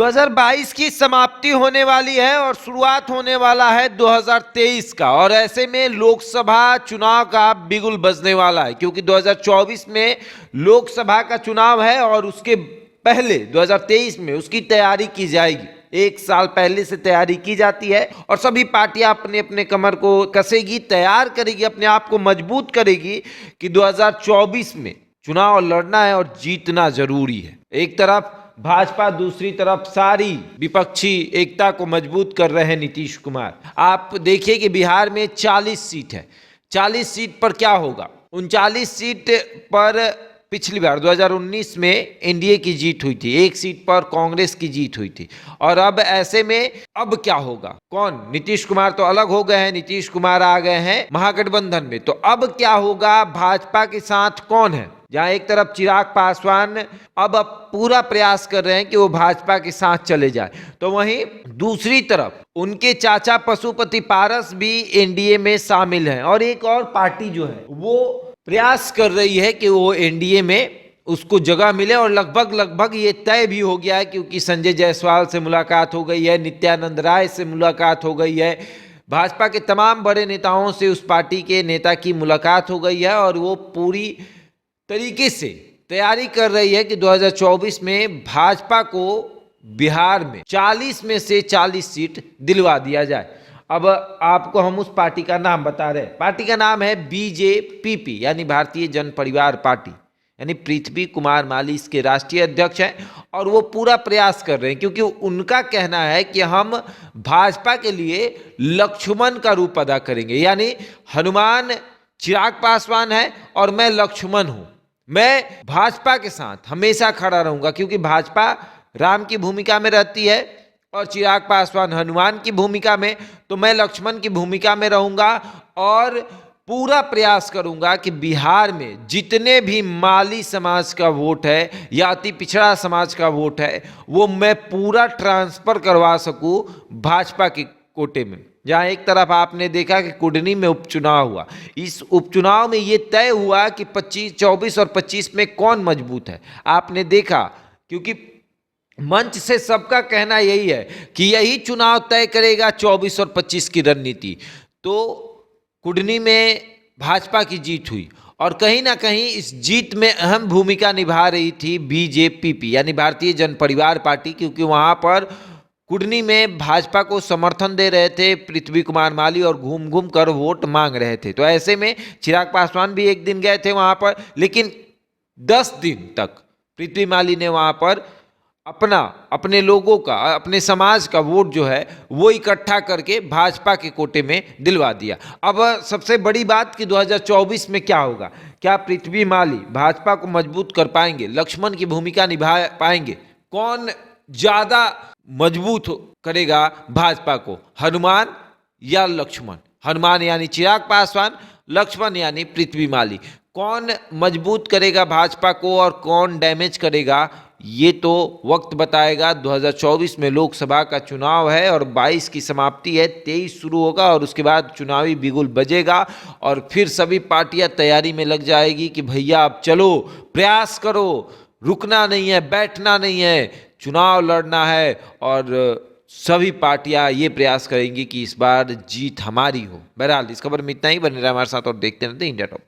2022 की समाप्ति होने वाली है और शुरुआत होने वाला है 2023 का। और ऐसे में लोकसभा चुनाव का बिगुल बजने वाला है, क्योंकि 2024 में लोकसभा का चुनाव है और उसके पहले 2023 में उसकी तैयारी की जाएगी। एक साल पहले से तैयारी की जाती है और सभी पार्टियां अपने अपने कमर को कसेगी, तैयार करेगी, अपने आप को मजबूत करेगी कि 2024 में चुनाव लड़ना है और जीतना जरूरी है। एक तरफ भाजपा, दूसरी तरफ सारी विपक्षी एकता को मजबूत कर रहे हैं नीतीश कुमार। आप देखिए कि बिहार में 40 सीट है। 40 सीट पर क्या होगा? 39 सीट पर पिछली बार 2019 में एनडीए की जीत हुई थी, एक सीट पर कांग्रेस की जीत हुई थी। और अब ऐसे में अब क्या होगा? कौन? नीतीश कुमार तो अलग हो गए हैं, नीतीश कुमार आ गए हैं महागठबंधन में। तो अब क्या होगा? भाजपा के साथ कौन है? जहां एक तरफ चिराग पासवान अब पूरा प्रयास कर रहे हैं कि वो भाजपा के साथ चले जाए, तो वहीं दूसरी तरफ उनके चाचा पशुपति पारस भी एनडीए में शामिल हैं। और एक और पार्टी जो है वो प्रयास कर रही है कि वो एनडीए में उसको जगह मिले, और लगभग ये तय भी हो गया है, क्योंकि संजय जायसवाल से मुलाकात हो गई है, नित्यानंद राय से मुलाकात हो गई है, भाजपा के तमाम बड़े नेताओं से उस पार्टी के नेता की मुलाकात हो गई है। और वो पूरी तरीके से तैयारी कर रही है कि 2024 में भाजपा को बिहार में 40 में से 40 सीट दिलवा दिया जाए। अब आपको हम उस पार्टी का नाम बता रहे हैं। पार्टी का नाम है बीजेपीपी, यानी भारतीय जन परिवार पार्टी, यानी पृथ्वी कुमार माली इसके राष्ट्रीय अध्यक्ष हैं। और वो पूरा प्रयास कर रहे हैं, क्योंकि उनका कहना है कि हम भाजपा के लिए लक्ष्मण का रूप अदा करेंगे। यानी हनुमान चिराग पासवान है और मैं लक्ष्मण हूं। मैं भाजपा के साथ हमेशा खड़ा रहूंगा, क्योंकि भाजपा राम की भूमिका में रहती है और चिराग पासवान हनुमान की भूमिका में, तो मैं लक्ष्मण की भूमिका में रहूंगा। और पूरा प्रयास करूंगा कि बिहार में जितने भी माली समाज का वोट है या अति पिछड़ा समाज का वोट है, वो मैं पूरा ट्रांसफर करवा सकूं भाजपा के कोटे में। जहां एक तरफ आपने देखा कि कुडनी में उपचुनाव हुआ, इस उपचुनाव में यह तय हुआ कि 24 और 25 में कौन मजबूत है। आपने देखा, क्योंकि मंच से सबका कहना यही है कि यही चुनाव तय करेगा 24 और 25 की रणनीति। तो कुडनी में भाजपा की जीत हुई और कहीं ना कहीं इस जीत में अहम भूमिका निभा रही थी बीजेपी यानी भारतीय जन परिवार पार्टी, क्योंकि वहां पर कुडनी में भाजपा को समर्थन दे रहे थे पृथ्वी कुमार माली और घूम घूम कर वोट मांग रहे थे। तो ऐसे में चिराग पासवान भी एक दिन गए थे वहां पर, लेकिन 10 दिन तक पृथ्वी माली ने वहां पर अपने लोगों का, अपने समाज का वोट जो है वो इकट्ठा करके भाजपा के कोटे में दिलवा दिया। अब सबसे बड़ी बात कि 2024 में क्या होगा? क्या पृथ्वी माली भाजपा को मजबूत कर पाएंगे, लक्ष्मण की भूमिका निभा पाएंगे? कौन ज्यादा मजबूत करेगा भाजपा को, हनुमान या लक्ष्मण? हनुमान यानी चिराग पासवान, लक्ष्मण यानी पृथ्वी माली। कौन मजबूत करेगा भाजपा को और कौन डैमेज करेगा, ये तो वक्त बताएगा। 2024 में लोकसभा का चुनाव है और 22 की समाप्ति है, 23 शुरू होगा और उसके बाद चुनावी बिगुल बजेगा और फिर सभी पार्टियां तैयारी में लग जाएगी कि भैया अब चलो, प्रयास करो, रुकना नहीं है, बैठना नहीं है, चुनाव लड़ना है। और सभी पार्टियां ये प्रयास करेंगी कि इस बार जीत हमारी हो। बहरहाल इस खबर में इतना ही। बने रहे हमारे साथ और देखते रहते इंडिया टॉप।